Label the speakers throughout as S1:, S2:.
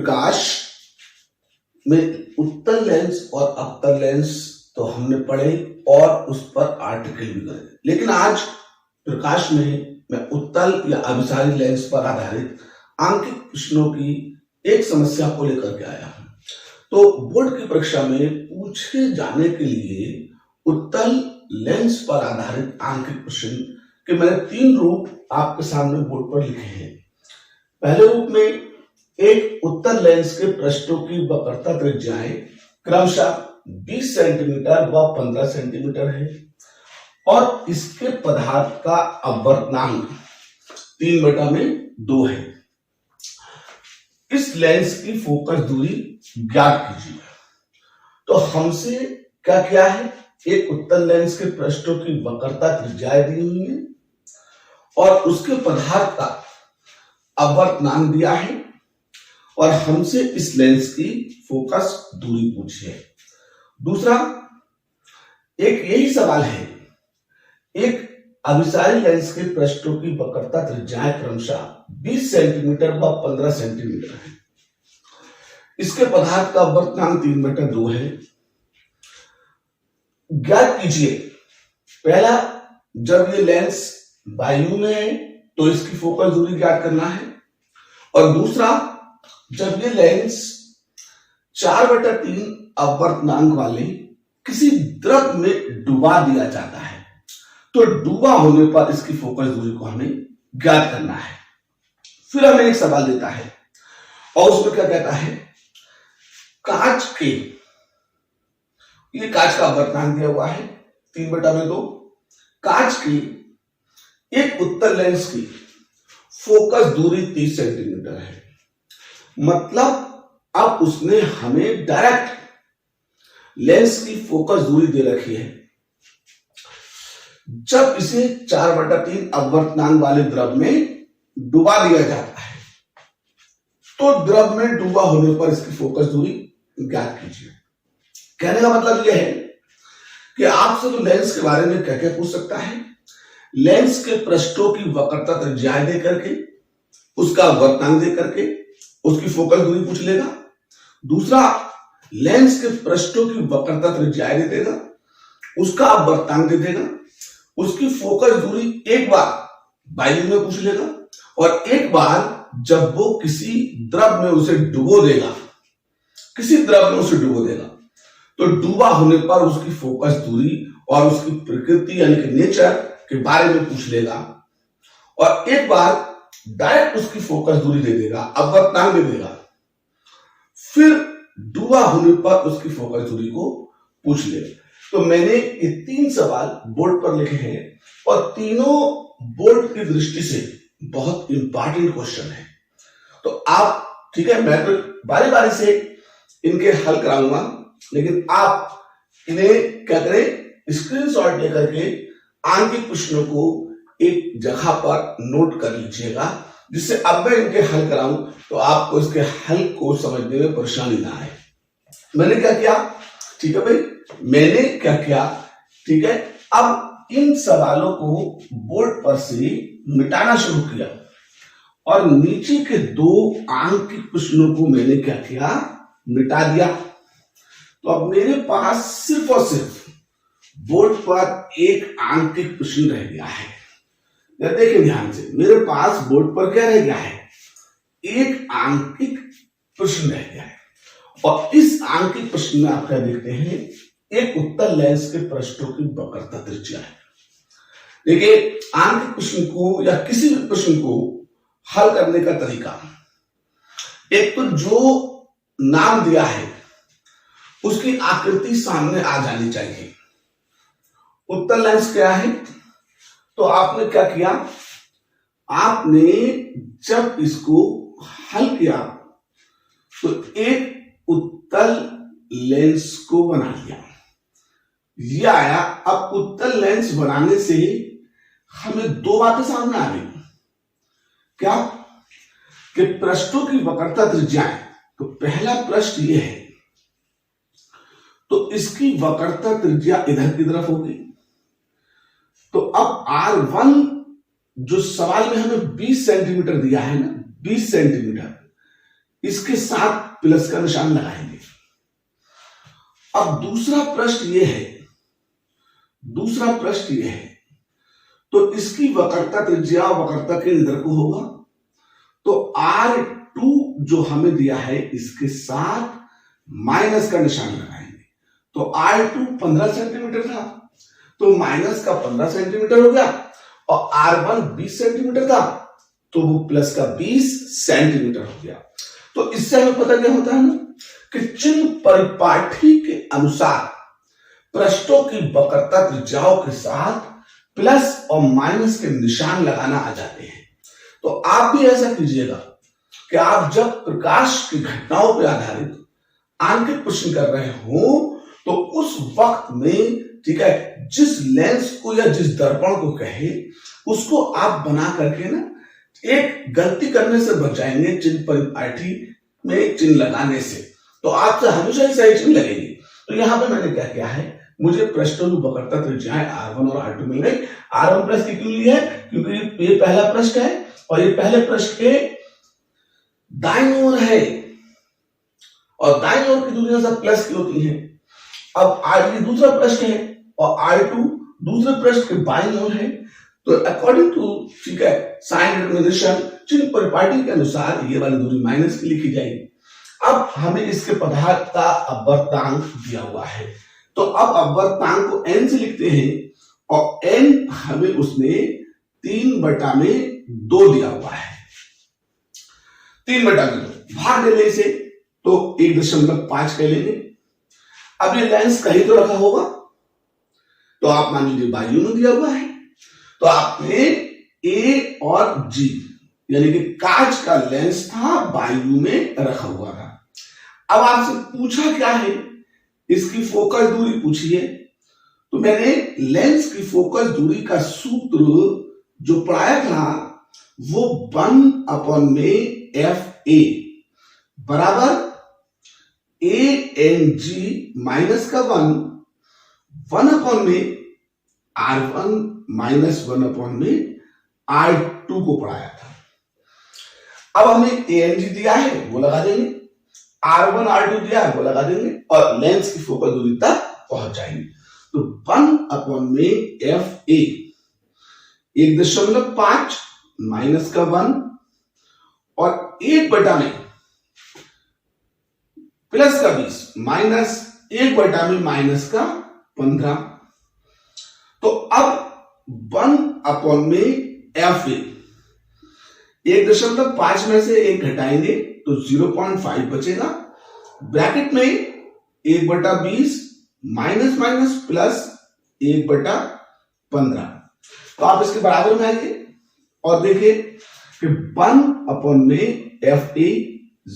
S1: प्रकाश में उत्तल लेंस और अवतल लेंस तो हमने पढ़े और उस पर आर्टिकल भी करे, लेकिन आज प्रकाश में मैं उत्तल या अभिसारी लेंस पर आधारित आंकिक प्रश्नों की एक समस्या को लेकर के आया हूं। तो बोर्ड की परीक्षा में पूछे जाने के लिए उत्तल लेंस पर आधारित आंकिक प्रश्न के मैंने 3 रूप आपके सामने बोर्ड पर लिखे हैं। पहले रूप में एक उत्तल लेंस के पृष्ठों की वक्रता त्रिज्याएं क्रमशः 20 सेंटीमीटर व 15 सेंटीमीटर है और इसके पदार्थ का अपवर्तनांक 3/2 है। इस लेंस की फोकस दूरी ज्ञात कीजिए। तो हमसे क्या किया है, एक उत्तल लेंस के पृष्ठों की वक्रता त्रिज्याएं दी हुई है और उसके पदार्थ का अपवर्तनांक दिया है और हमसे इस लेंस की फोकस दूरी पूछी है। दूसरा, एक यही सवाल है, एक अभिसारी लेंस के पृष्ठों की वक्रता त्रिज्याएं क्रमशः 20 सेंटीमीटर व 15 सेंटीमीटर है। इसके पदार्थ का अपवर्तनांक 3/2 है। ज्ञात कीजिए, पहला, जब ये लेंस वायु में है तो इसकी फोकस दूरी ज्ञात करना है, और दूसरा, जब ये लेंस 4/3 अपवर्तनांक वाले किसी द्रव में डुबा दिया जाता है तो डूबा होने पर इसकी फोकस दूरी को हमें ज्ञात करना है। फिर हमें एक सवाल देता है और उसमें क्या कहता है, कांच का अपवर्तनांक दिया हुआ है 3/2। कांच की एक उत्तल लेंस की फोकस दूरी 30 सेंटीमीटर है। मतलब अब उसने हमें डायरेक्ट लेंस की फोकस दूरी दे रखी है। जब इसे 4/3 अपवर्तनांक वाले द्रव में डुबा दिया जाता है तो द्रव में डूबा होने पर इसकी फोकस दूरी ज्ञात कीजिए। कहने का मतलब यह है कि आपसे तो लेंस के बारे में क्या क्या पूछ सकता है, लेंस के पृष्ठों की वक्रता त्रिज्याएं दे करके, उसका अपवर्तनांक दे करके उसकी फोकस दूरी पूछ लेगा। दूसरा, लेंस के पृष्ठों की वक्रता त्रिज्याएं दे देगा, उसका अपवर्तनांक दे देगा, उसकी फोकस दूरी एक बार वायु में पूछ लेगा और एक बार जब वो किसी द्रव में उसे डुबो देगा, तो डूबा होने पर उसकी फोकस दूरी और उसकी प्रकृति यानी कि नेचर के बारे में पूछ लेगा और एक बार डायरेक्ट उसकी फोकस दूरी दे देगा, अपवर्तनांक दे देगा। फिर डूबा होने पर उसकी फोकस दूरी को पूछ लेगा। तो मैंने ये 3 सवाल बोर्ड पर लिखे हैं और तीनों बोर्ड की दृष्टि से बहुत इंपॉर्टेंट क्वेश्चन है। तो आप, ठीक है, मैं तो बारी बारी से इनके हल कराऊंगा, लेकिन आप इन्हें क्या करें, स्क्रीनशॉट लेकर के आंकिक प्रश्नों को एक जगह पर नोट कर लीजिएगा, जिससे अब मैं इनके हल कराऊं तो आपको इसके हल को समझने में परेशानी ना आए। मैंने क्या किया, ठीक है भाई, मैंने क्या किया, ठीक है, अब इन सवालों को बोर्ड पर से मिटाना शुरू किया और नीचे के 2 आंकिक प्रश्नों को मैंने क्या किया, मिटा दिया। तो अब मेरे पास सिर्फ और सिर्फ बोर्ड पर एक आंकिक प्रश्न रह गया है। देखिए ध्यान से, मेरे पास बोर्ड पर क्या रह गया है, एक आंकिक प्रश्न रह गया है और इस आंकिक प्रश्न में आप क्या देखते हैं, एक उत्तल लेंस के पृष्ठों की वक्रता त्रिज्या है। देखिए, आंकिक प्रश्न को या किसी भी प्रश्न को हल करने का तरीका, एक तो जो नाम दिया है उसकी आकृति सामने आ जानी चाहिए। उत्तल लेंस क्या है, तो आपने क्या किया, आपने जब इसको हल किया तो एक उत्तल लेंस को बना लिया, ये आया। अब उत्तल लेंस बनाने से हमें 2 बातें सामने आ गई। क्या, कि पृष्ठों की वक्रता त्रिज्याएं, तो पहला प्रश्न ये है, तो इसकी वक्रता त्रिज्या इधर की तरफ होगी। तो अब R1 जो सवाल में हमें 20 सेंटीमीटर दिया है ना, 20 सेंटीमीटर, इसके साथ प्लस का निशान लगाएंगे। अब दूसरा प्रश्न ये है, तो इसकी वक्रता त्रिज्या वक्रता के निधर को होगा, तो R2 जो हमें दिया है इसके साथ माइनस का निशान लगाएंगे। तो R2 15 सेंटीमीटर था, तो माइनस का 15 सेंटीमीटर हो गया, और R1 20 सेंटीमीटर था, तो वो प्लस का 20 सेंटीमीटर हो गया। तो इससे हमें पता क्या होता है ना कि चिन्ह परिपाठी के अनुसार पृष्ठों की वक्रता त्रिज्याओं के साथ प्लस और माइनस के निशान लगाना आ जाते हैं। तो आप भी ऐसा कीजिएगा कि आप जब प्रकाश की घटनाओं पर आधारित आंकित प्रश्न कर रहे हो तो उस वक्त में, ठीक है, जिस लेंस को या जिस दर्पण को कहे उसको आप बना करके ना एक गलती करने से बच जाएंगे, चिन्ह परिपाठी में चिन्ह लगाने से। तो आपसे हमेशा ही सही चिन्ह लगेगी। तो यहां पे मैंने क्या किया है, मुझे पृष्ठों की वक्रता त्रिज्याएं R1 और R2 मिल गई। R1 प्लस की क्यों ली है, क्योंकि ये पहला पृष्ठ है और ये पहले पृष्ठ के दाईं ओर है, और दाईं ओर की दूरियां सब प्लस की होती हैं। अब R दूसरा पृष्ठ है और R2 दूसरे पृष्ठ के बाईं ओर है। तो अकॉर्डिंग टू, ठीक है, साइन डिटरमिनेशन, चिन्ह परिपाटी के अनुसार ये वाली दूरी माइनस की लिखी जाएगी। अब हमें इसके पदार्थ का अपवर्तांक दिया हुआ है, तो अब अपवर्तांक को n से लिखते हैं, और n हमें उसने 3/2 दिया हुआ है। 3/2 भाग दे ले इसे, तो 1.5 कह लेंगे। अब ये लेंस कहीं तो रखा होगा, तो आप मान लीजिए वायु में दिया हुआ है, तो आपने A और G यानी कि कांच का लेंस था, वायु में रखा हुआ था। अब आपसे पूछा क्या है, इसकी फोकस दूरी पूछी है। तो मैंने लेंस की फोकस दूरी का सूत्र जो पढ़ाया था वो 1/FA बराबर ANG माइनस का 1/R1 माइनस 1/R2 को पढ़ाया था। अब हमें ANG दिया है वो लगा देंगे, R1 R2 दिया है वो लगा देंगे, और लेंस की फोकस दूरी तक पहुंच जाएंगे। तो 1/FA 1.5 माइनस का 1 और 1 में प्लस का 20 माइनस 1 में माइनस का 15। तो अब 1/FA 1.5 में से 1 घटाएंगे तो 0.5 बचेगा, ब्रैकेट में 1/20 माइनस माइनस प्लस 1/15। तो आप इसके बराबर में आइए और देखिए कि 1/FA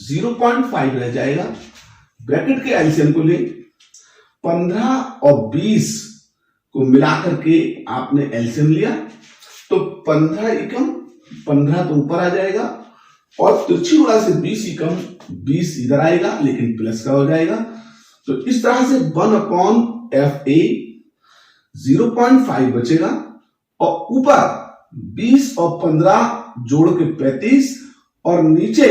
S1: 0.5 रह जाएगा, ब्रैकेट के एलसीएम को ले, 15 और 20 को मिलाकर के आपने एलसीएम लिया, तो 15 एकम 15 तो ऊपर आ जाएगा, और तिरछी गुणा से 20 एकम 20 इधर आएगा, लेकिन प्लस का हो जाएगा। तो इस तरह से 1/FA 0.5 बचेगा, और ऊपर 20 और 15 जोड़ के 35, और नीचे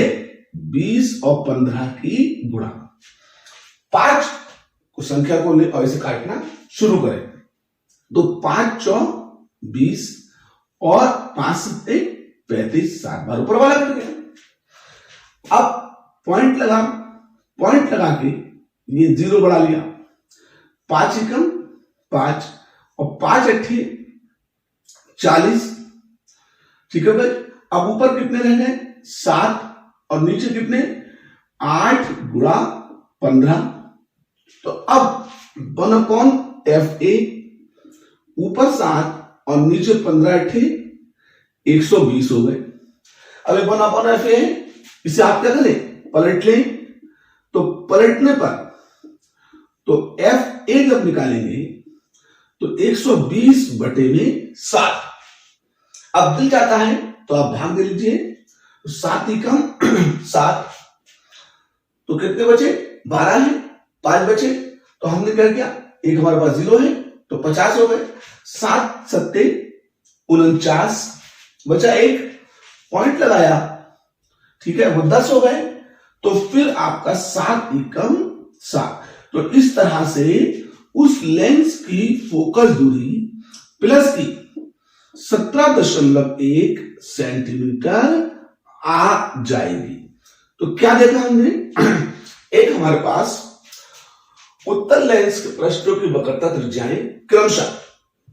S1: 20 और 15 की गुणा। 5 को संख्या को ले और इसे काटना शुरू करें, तो 5 चौक 20 और 5 सत्ते 35, 7 बार ऊपर वाला कर गया। अब पॉइंट लगा के ये 0 बढ़ा लिया, 5 एकम 5 और 5 अट्ठे 40, ठीक है भाई। अब ऊपर कितने रह गए 7, और नीचे कितने 8 गुणा 15। तो अब 1/FA ऊपर 7 और नीचे 15 अट्ठे 120 हो गए। अब 1/FA है, इसे आप क्या करें, पलट लें। तो पलटने पर तो FA जब निकालेंगे तो 120/7। अब दिल जाता है तो आप भाग दे लीजिए, 7 एकम 7, तो कितने बचे 12 है, 5 बचे, तो हमने क्या किया, एक हमारे पास 0 है तो 50 हो गए, 7 सत्ते 49, बचा 1, पॉइंट लगाया, ठीक है, वो 10 हो गए। तो फिर आपका 7 एकम 7। तो इस तरह से उस लेंस की फोकस दूरी प्लस की 17.1 सेंटीमीटर आ जाएगी। तो क्या देखा हमने, एक हमारे पास उत्तल लेंस के पृष्ठों की वक्रता त्रिज्याएं क्रमशः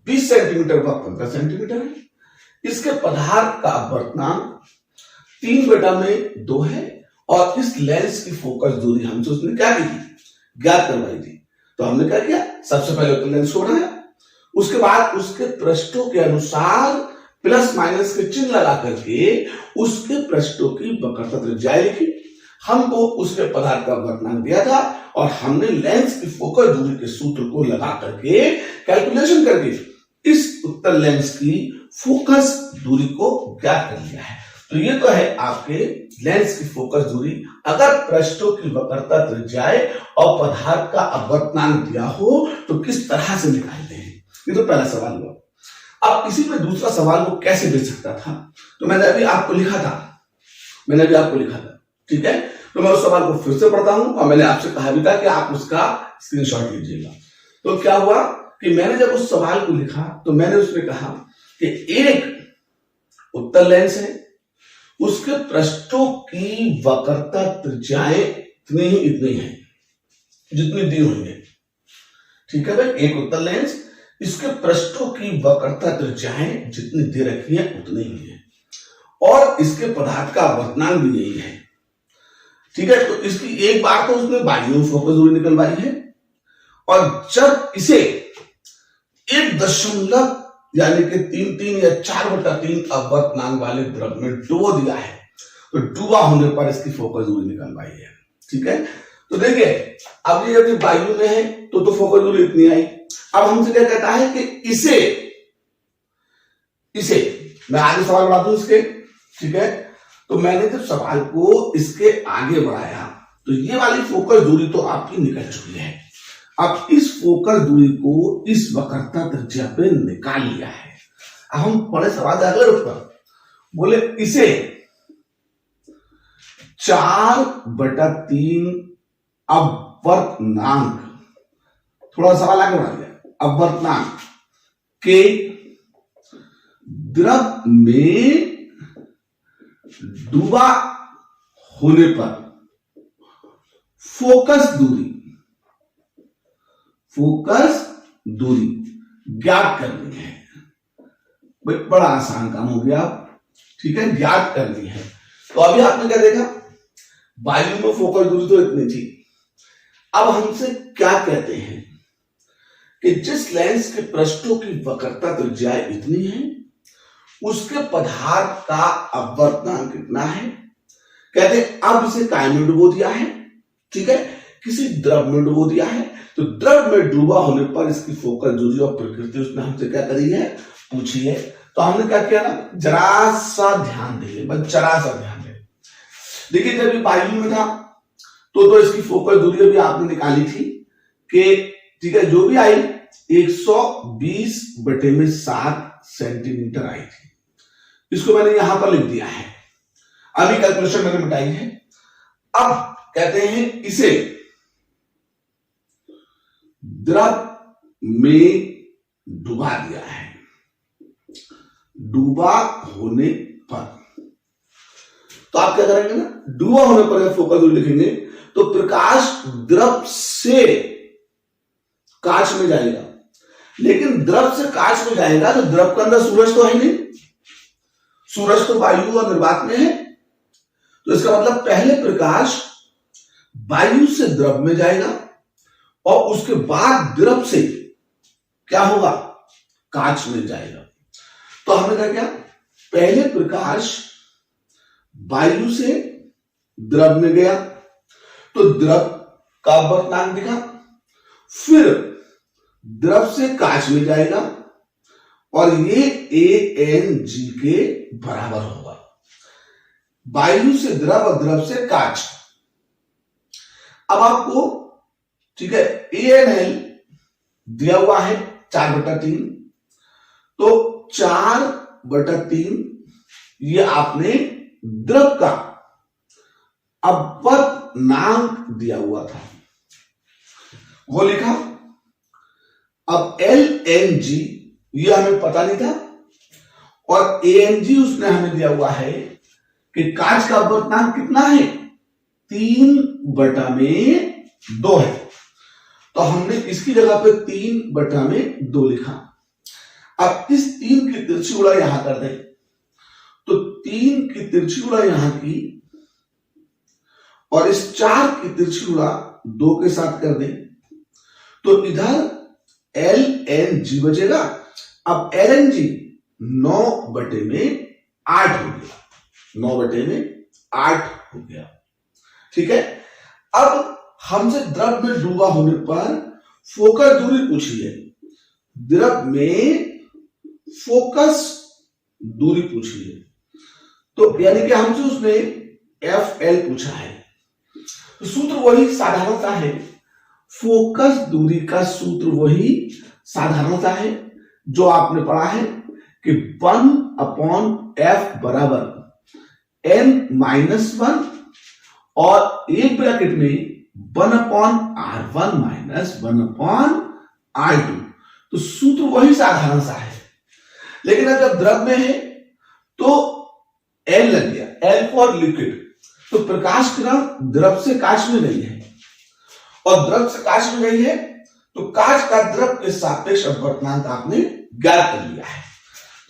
S1: 20 सेंटीमीटर व 15 सेंटीमीटर है। इसके पदार्थ का अपवर्तनांक 3/2 है और इस लेंस की फोकस दूरी हमसे उसने क्या की थी, ज्ञात करवाई थी। तो हमने क्या किया, सबसे पहले उत्तल लेंस को बनाया, उसके बाद उसके पृष्ठों के अनुसार प्लस माइनस के चिन्ह लगा करके उसके पृष्ठों की वक्रता त्रिज्याएं लिखी। हमको उसके पदार्थ का अपवर्तनांक दिया था और हमने लेंस की फोकस दूरी के सूत्र को लगा करके कैलकुलेशन करके इस उत्तल लेंस की फोकस दूरी को ज्ञात कर लिया है। तो ये तो है आपके लेंस की फोकस दूरी। अगर पृष्ठों की वक्रता त्रिज्याएं और पदार्थ का अपवर्तनांक दिया हो तो किस तरह से निकालते हैं, ये तो पहला सवाल हुआ। अब इसी में दूसरा सवाल वो कैसे दे सकता था, तो मैंने अभी आपको लिखा था, ठीक है। तो मैं उस सवाल को फिर से पढ़ता हूं और मैंने आपसे कहा भी था कि आप उसका स्क्रीनशॉट लीजिएगा। तो क्या हुआ कि मैंने जब उस सवाल को लिखा तो मैंने उसमें कहा कि एक उत्तल लेंस है, उसके पृष्ठों की वक्रता त्रिज्याएं इतनी है जितनी दी हुई है, ठीक है भाई। एक उत्तल लेंस, इसके पृष्ठों की वक्रता त्रिज्याएं जितनी दे रखी है उतनी ही है और इसके पदार्थ का अपवर्तनांक भी यही है, ठीक है। तो इसकी एक बार तो उसने बाह्य फोकस दूरी निकलवाई है और जब इसे 1 यानी कि 3 या 4/3 अपवर्तनांक वाले द्रव में डुबो दिया है तो डूबा होने पर इसकी फोकस दूरी निकलवाई है, ठीक है। तो देखिए अब ये यदि वायु में है तो फोकस दूरी इतनी आई। अब हमसे क्या कहता है कि इसे मैं आगे सवाल बढ़ा दूं इसके, ठीक है। तो मैंने जब सवाल को इसके आगे बढ़ाया तो ये वाली फोकस दूरी तो आपकी निकल चुकी है। अब इस फोकस दूरी को इस वक्रता त्रिज्या पे निकाल लिया है। अब हम पढ़े सवाल अगले रुख पर, बोले इसे 4/3 अपवर्तनांक, थोड़ा सवाल आगे बढ़ा दिया, अपवर्तनांक के द्रव में डूबा होने पर फोकस दूरी ज्ञात करनी है। भाई बड़ा आसान काम हो गया, ठीक है, ज्ञात करनी है। तो अभी आपने क्या देखा, वायु में फोकस दूरी तो इतनी थी। अब हमसे क्या कहते हैं कि जिस लेंस के पृष्ठों की वक्रता त्रिज्याएं इतनी है उसके पदार्थ का अपवर्तनांक कितना है। कहते हैं अब इसे काय में डुबो दिया है, ठीक है, किसी द्रव में डुबो दिया है। तो द्रव में डूबा होने पर इसकी फोकस दूरी और प्रकृति उसने हमसे क्या करी है, पूछी है। तो हमने क्या किया ना, जरा सा ध्यान दीजिए, बस जरा सा ध्यान दें। देखिए जब ये वायु में था तो इसकी फोकस दूरी अभी आपने निकाली थी कि, ठीक है, जो भी आई 120/7 सेंटीमीटर आई थी। इसको मैंने यहां पर लिख दिया है, अभी कैलकुलेशन मैंने मिटाई है। अब कहते हैं इसे द्रव में डुबा दिया है, डूबा होने पर। तो आप क्या करेंगे ना, डूबा होने पर जब फोकस दूरी लिखेंगे तो प्रकाश द्रव से कांच में जाएगा, लेकिन द्रव से कांच में जाएगा तो द्रव के अंदर सूरज तो है नहीं, सूरज तो वायु और निर्वात में है। तो इसका मतलब पहले प्रकाश वायु से द्रव में जाएगा और उसके बाद द्रव से क्या होगा, कांच में जाएगा। तो हमने क्या किया, पहले प्रकाश वायु से द्रव में गया तो द्रव का अपवर्तनांक दिखा, फिर द्रव से कांच में जाएगा और ये ANG के बराबर होगा। वायु से द्रव और द्रव से कांच। अब आपको, ठीक है, ANL दिया हुआ है 4/3, तो 4/3 ये आपने द्रव का अपवर्तनांक दिया हुआ था, वो लिखा। अब LNG ये हमें पता नहीं था, और ANG उसने हमें दिया हुआ है कि कांच का अपवर्तनांक कितना है, 3/2 है। तो हमने इसकी जगह पे 3/2 लिखा। अब इस 3 की तिरछी गुणा यहां कर दें, तो 3 की तिरछी गुणा यहां की, और इस 4 की तिरछी गुणा 2 के साथ कर दें, तो इधर LNG बचेगा। अब LNG 9/8 हो गया, 9/8 हो गया। ठीक है। अब हमसे द्रव में डूबा होने पर फोकस दूरी पूछी है, द्रव में फोकस दूरी पूछी है, तो यानी कि हमसे उसने FL पूछा है। तो सूत्र वही साधारणता है, फोकस दूरी का सूत्र वही साधारणता है जो आपने पढ़ा है कि 1/f बराबर n-1, और एक ब्रैकेट में 1/r1 माइनस 1/r2। तो सूत्र वही साधारण सा है, लेकिन जब द्रव में है तो L लग गया, L फॉर लिक्विड। तो प्रकाश किरण द्रव से कांच में गई है, और द्रव से कांच में गई है, तो कांच का द्रव के सापेक्ष अपवर्तनांक आपने ज्ञात कर लिया है।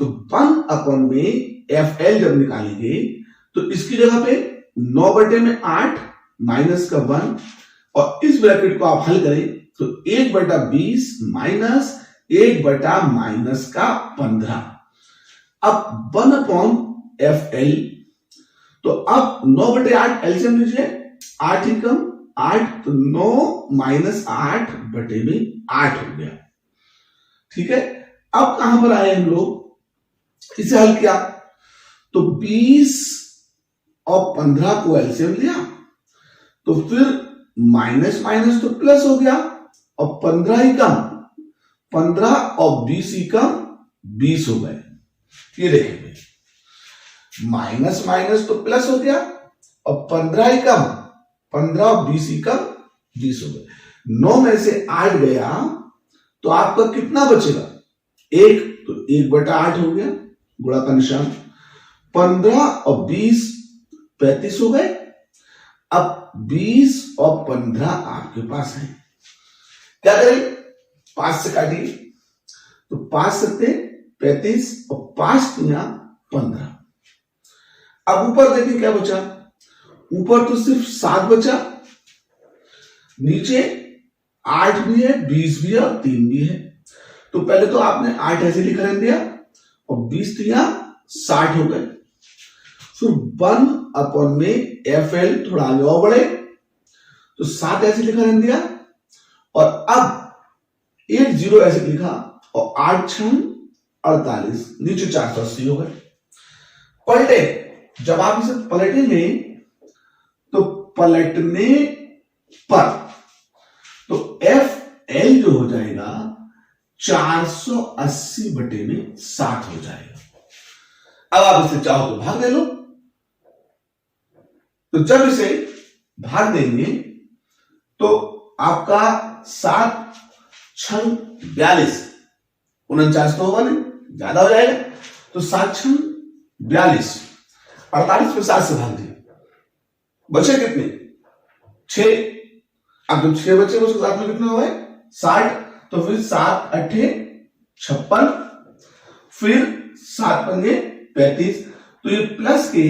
S1: तो 1/FL जब निकालेंगे तो इसकी जगह पे 9/8 माइनस का 1, और इस ब्रैकेट को आप हल करें तो 1/20 माइनस 1/-15। अब 1/FL, तो अब 9/8 एलसीएम लीजिए, 8 ही कम 8, तो 9 माइनस 8/8 हो गया। ठीक है। अब कहां पर आए हम लोग, इसे हल किया तो 20 और 15 को एलसीएम लिया, तो फिर माइनस माइनस तो प्लस हो गया, और 15 ही कम 15 और 20 ही कम 20 हो गए। ये देखेंगे, माइनस माइनस तो प्लस हो गया, और 15 ही कम 15 और 20 ही कम 20 हो गए। 9 में से 8 गया तो आपका कितना बचेगा, 1, तो 1/8 हो गया, गुणा का निशान। 15 और 20 35 हो गए। अब 20 और 15 आपके पास है, क्या करें, 5 से काटिए, तो 5 सत्ते 35 और 5 तिया 15। अब ऊपर देखिए क्या बचा, ऊपर तो सिर्फ 7 बचा, नीचे 8 भी है, 20 भी है और 3 भी है। तो पहले तो आपने 8 ऐसे लिख रहने दिया, और 20 तिया 60 हो गए। फिर 1/FL थोड़ा आगे और बढ़े, तो 7 ऐसे लिखा रहने दिया, और अब 1 0 ऐसे लिखा, और 8 6 48, नीचे 480 हो गए। पलटे, जब आप इसे पलटेंगे तो पलटने पर तो FL जो हो जाएगा 480/60 हो जाएगा। अब आप इसे चाहो तो भाग दे लो, तो जब इसे भाग देंगे तो आपका 7 6 42, 49 तो होगा नहीं, ज्यादा हो जाएगा, तो 7 6 42, 48 में 7 से भाग दिए, बचे कितने, 6। अब जब 6 बचे उसके साथ में कितने हो गए, 60, तो फिर 7 8 56, फिर 7 पंगे 35, तो ये प्लस के,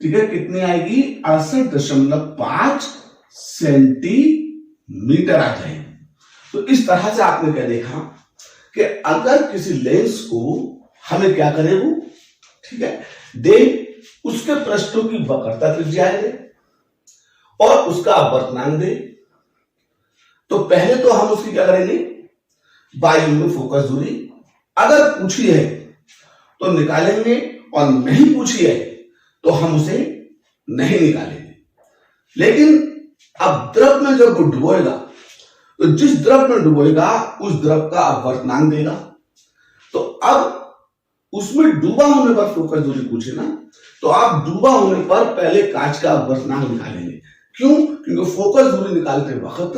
S1: ठीक है, कितनी आएगी, 68.5 सेंटीमीटर आ जाएगी। तो इस तरह से आपने क्या देखा कि अगर किसी लेंस को हमें क्या करे, वो ठीक है दे, उसके पृष्ठों की वक्रता त्रिज्या दे और उसका अपवर्तनांक दे, तो पहले तो हम उसकी क्या करेंगे, वायु में फोकस दूरी अगर पूछी है तो निकालेंगे, और नहीं पूछी है तो हम उसे नहीं निकालेंगे। लेकिन अब द्रव में जब वो डुबोएगा तो जिस द्रव में डुबोएगा उस द्रव का अपवर्तनांक देगा। तो अब उसमें डूबा होने पर फोकस दूरी पूछे ना, तो आप डूबा होने पर पहले कांच का अपवर्तनांक निकालेंगे। क्यों? क्योंकि फोकस दूरी निकालते वक्त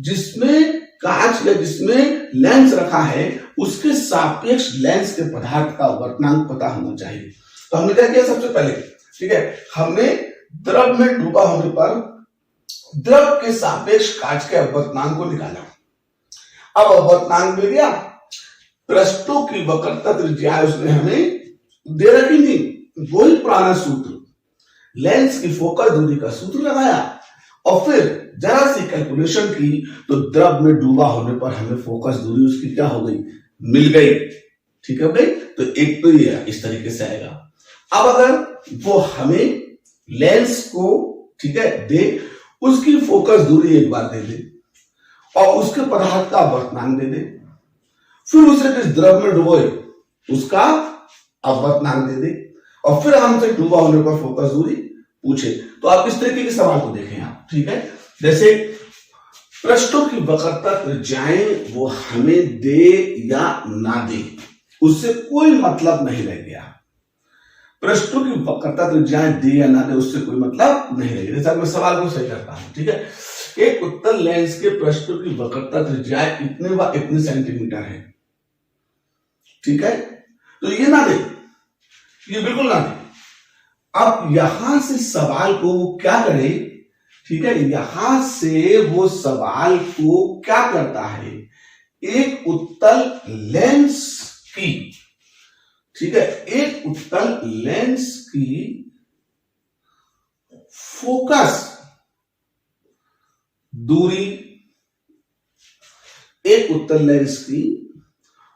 S1: जिसमें कांच या जिसमें लेंस रखा है उसके सापेक्ष लेंस के पदार्थ का अपवर्तनांक पता होना चाहिए। तो हमने क्या किया सबसे पहले, ठीक है, हमने द्रव में डूबा होने पर द्रव के सापेक्ष कांच के अपवर्तनांक को निकाला। अब अपवर्तनांक मिल गया, पृष्ठों की वक्रता त्रिज्या उसने हमें दे रखी थी, वही पुराना सूत्र लेंस की फोकस दूरी का सूत्र लगाया और फिर जरा सी कैलकुलेशन की तो द्रव में डूबा होने पर हमें फोकस दूरी उसकी क्या हो गई, मिल गई। ठीक है भाई, तो एक तो ये इस तरीके से आएगा। अब अगर वो हमें लेंस को, ठीक है, दे, उसकी फोकस दूरी एक बार दे दे और उसके पदार्थ का अपवर्तनांक दे दे, फिर उसे जिस द्रव में डुबोए उसका अपवर्तनांक दे दे और फिर हमसे डूबा होने पर फोकस दूरी पूछे, तो आप इस तरीके के सवाल को देखें आप। ठीक है, जैसे पृष्ठों की वक्रता त्रिज्याएं वो हमें दे या ना दे उससे कोई मतलब नहीं रह गया। पृष्ठों की वक्रता त्रिज्याएं दे या ना दे उससे कोई मतलब नहीं रह गया। जैसे मैं सवाल को सही करता हूं, ठीक है, एक उत्तल लेंस के पृष्ठों की वक्रता त्रिज्याएं इतने व इतने सेंटीमीटर है, ठीक है, तो ये ना दे, ये बिल्कुल ना दे। अब यहां से सवाल को वो क्या करे, ठीक है, यहां से वो सवाल को क्या करता है, एक उत्तल लेंस की, ठीक है, एक उत्तल लेंस की फोकस दूरी, एक उत्तल लेंस की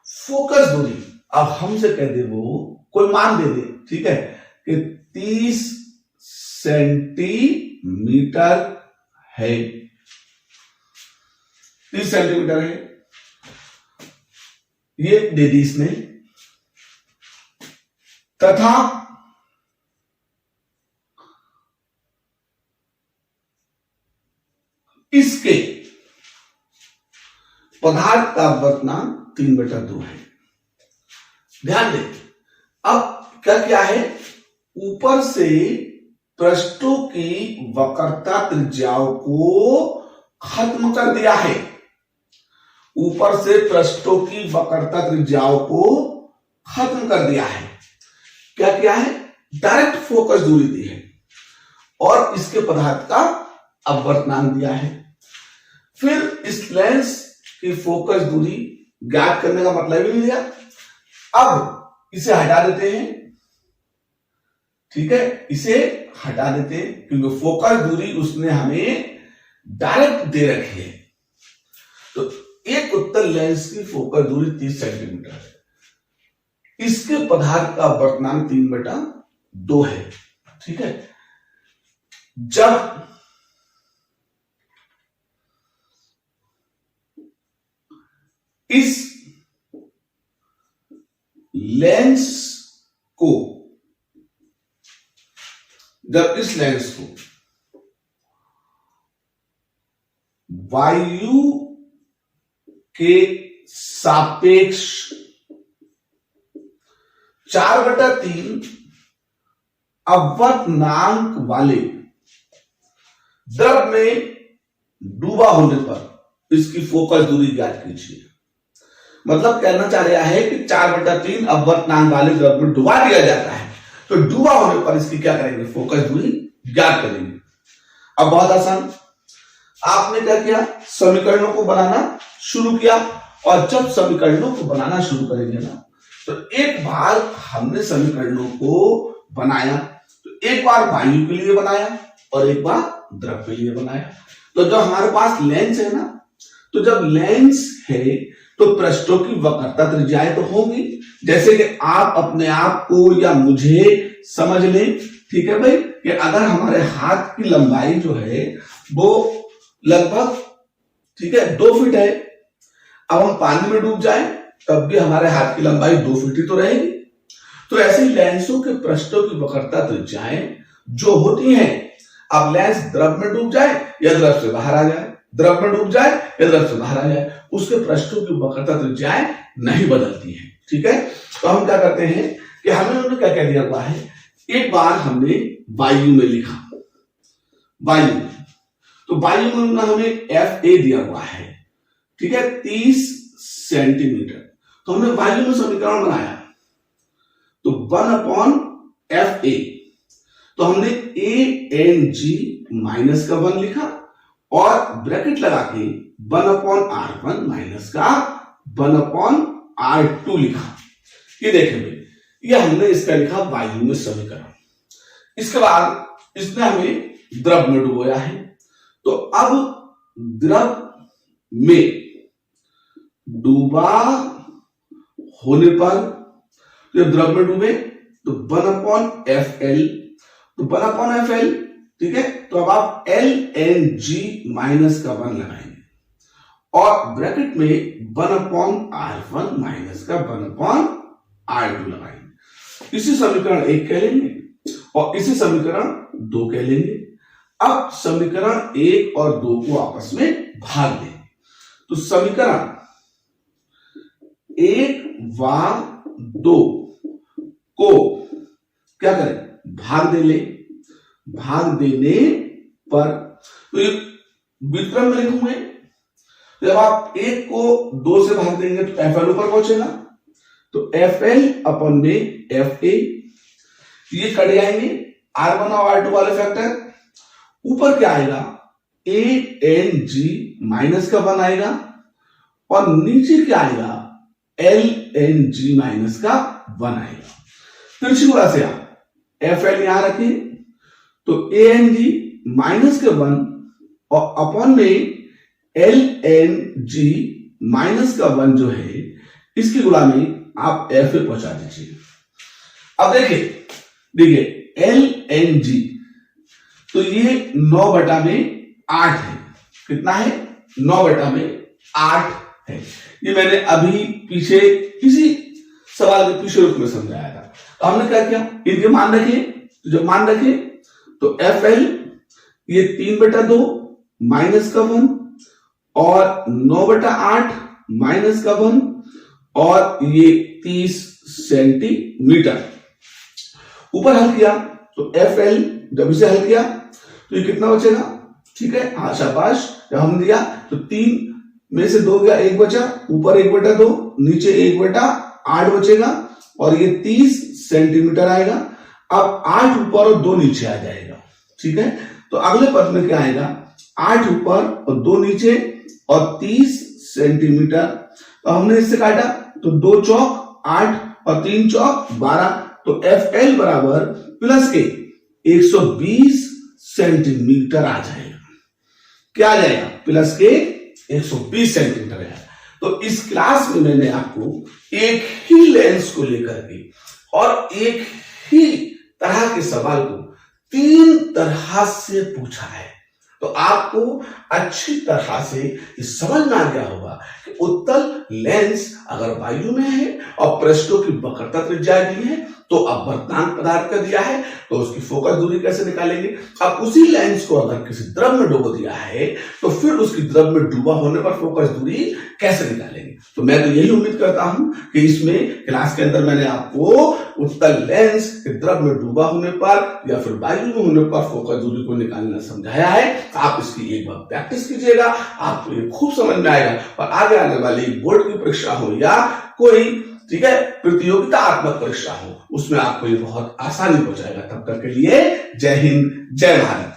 S1: फोकस दूरी, अब हमसे कह दे वो कोई मान दे दे, ठीक है, कि 30 सेंटीमीटर है, 30 सेंटीमीटर है, ये दे दी इसने, तथा इसके पदार्थ का अपवर्तनांक 3/2 है। ध्यान दें, अब क्या है, ऊपर से पृष्ठों की वक्रता त्रिज्याओं को खत्म कर दिया है, ऊपर से पृष्ठों की वक्रता त्रिज्याओं को खत्म कर दिया है। क्या किया है, डायरेक्ट फोकस दूरी दी है और इसके पदार्थ का अपवर्तनांक दिया है। फिर इस लेंस की फोकस दूरी ज्ञात करने का मतलब ही नहीं दिया। अब इसे हटा देते हैं, ठीक है, इसे हटा देते हैं क्योंकि फोकस दूरी उसने हमें डायरेक्ट दे रखी है। तो एक उत्तल लेंस की फोकस दूरी 30 सेंटीमीटर है, इसके पदार्थ का अपवर्तनांक 3/2 है। ठीक है, जब इस लेंस को, जब इस लेंस को वायु के सापेक्ष 4/3 अपवर्तनांक वाले द्रव में डूबा होने पर इसकी फोकस दूरी ज्ञात कीजिए। मतलब कहना चाह रहा है कि 4/3 अपवर्तनांक वाले द्रव में डुबा दिया जाता है, तो डूबा होने पर इसकी क्या करेंगे, फोकस दूरी ज्ञात करेंगे। अब बहुत आसान, आपने क्या किया, समीकरणों को बनाना शुरू किया और जब समीकरणों को बनाना शुरू करेंगे ना, तो एक बार हमने समीकरणों को बनाया, तो एक बार वायु के लिए बनाया और एक बार द्रव के लिए बनाया। तो जब हमारे पास लेंस है ना, तो जब लेंस है तो पृष्ठों की वक्रता त्रिज्याएं तो होंगी, जैसे कि आप अपने आप को या मुझे समझ लें, ठीक है भाई, कि अगर हमारे हाथ की लंबाई जो है वो लगभग, ठीक है, 2 फीट है, अब हम पानी में डूब जाएं तब भी हमारे हाथ की लंबाई 2 फीट ही तो रहेगी। तो ऐसे लेंसों के पृष्ठों की वक्रता त्रिज्याएं जो होती हैं, अब लेंस द्रव में डूब जाए या द्रव से बाहर आ जाए, द्रव में डूब जाए या द्रव से बाहर आ जाए, उसके पृष्ठों की वक्रता त्रिज्याएं नहीं बदलती हैं। ठीक है। तो हम क्या करते हैं कि हमें उन्होंने क्या क्या दिया हुआ है, एक बार हमने वायु में लिखा, वायु में, तो वायु में उन्होंने हमें FA दिया हुआ है, ठीक है, 30 सेंटीमीटर। तो हमने वायु में समीकरण बनाया, तो 1/FA, तो हमने ANG माइनस का 1 लिखा और ब्रैकेट लगा के 1/R1 माइनस का 1/R2 लिखा। ये देखें भाई, ये हमने इसका लिखा वायु में समीकरण। इसके बाद इसने हमें द्रव में डुबोया है, तो अब द्रव में डूबा होने पर, जब द्रव में डूबे तो 1/FL, तो 1/FL, ठीक है। तो अब आप LNG माइनस का 1 लगाएंगे और ब्रैकेट में 1/R1 माइनस का 1/R2 लगाएंगे। इसी समीकरण 1 कह लेंगे और इसी समीकरण 2 कह लेंगे। अब समीकरण 1 और 2 को आपस में भाग देंगे, तो समीकरण 1 व 2 को क्या करें, भाग दे ले। भाग देने पर तो ये व्युत्क्रम में लिखूंगे, जब आप 1 को 2 से भाग देंगे तो FL ऊपर पहुंचेगा, तो FL अपन में FA, ये कट जाएंगे, R1 और R2 वाले फैक्टर। ऊपर क्या आएगा, ANG माइनस का 1 आएगा और नीचे क्या आएगा, LNG माइनस का 1 आएगा। तिरछी गुणा से आप FL यहां रखें, तो ANG माइनस का 1 और अपन में LNG माइनस का 1 जो है, इसकी गुणा में आप FA पहुंचा दीजिए। अब देखिए LNG, तो ये 9/8 है। कितना है, 9/8 है। ये मैंने अभी पीछे किसी सवाल के पीछे रूप में समझाया था। तो हमने क्या किया, इनके मान रखे, तो जब मान रखे तो FL ये 3/2 माइनस का 1 और 9/8 माइनस का 1 और ये 30 सेंटीमीटर। ऊपर हल किया तो FL, जब इसे हल किया तो ये कितना बचेगा, ठीक है, हाँ शाबाश। जब हम दिया तो 3 में से 2 गया, 1 बचा, ऊपर 1/2, नीचे 1/8 बचेगा और ये 30 सेंटीमीटर आएगा। अब 8 ऊपर और 2 नीचे आ जाएगा, ठीक है। तो अगले पद में क्या आएगा, 8 ऊपर और 2 नीचे और 30 सेंटीमीटर। तो हमने इससे काटा, तो 2 चौक 8 और 3 चौक 12, तो FL बराबर प्लस के 120 सेंटीमीटर आ जाएगा। क्या आ जाएगा, प्लस के 120 सेंटीमीटर आएगा। तो इस क्लास में मैंने आपको एक ही लेंस को लेकर के और एक ही तरह के सवाल को 3 तरह से पूछा है। तो आपको अच्छी तरह से ये समझ में आ गया होगा कि उत्तल लेंस अगर वायु में है और पृष्ठों की वक्रता त्रिज्या दी है, तो अब वर्तमान पदार्थ का दिया है, तो उसकी फोकस दूरी कैसे निकालेंगे। अब उसी लेंस को अगर किसी द्रव में डुबो दिया है, तो फिर उसकी द्रव में डूबा होने पर फोकस दूरी कैसे निकालेंगे। तो मैं तो यही उम्मीद करता हूं कि इसमें क्लास के अंदर मैंने आपको उत्तल लेंस के द्रव में डूबा होने पर या फिर वायु में होने पर फोकस दूरी को निकालना समझाया है। आप इसकी एक बार प्रैक्टिस कीजिएगा, आपको ये खूब समझ में आएगा और आगे आने वाली बोर्ड की परीक्षा हो या कोई, ठीक है, प्रतियोगितात्मक परीक्षा हो, उसमें आपको ये बहुत आसानी हो जाएगा। तब तक के लिए जय हिंद, जय भारत।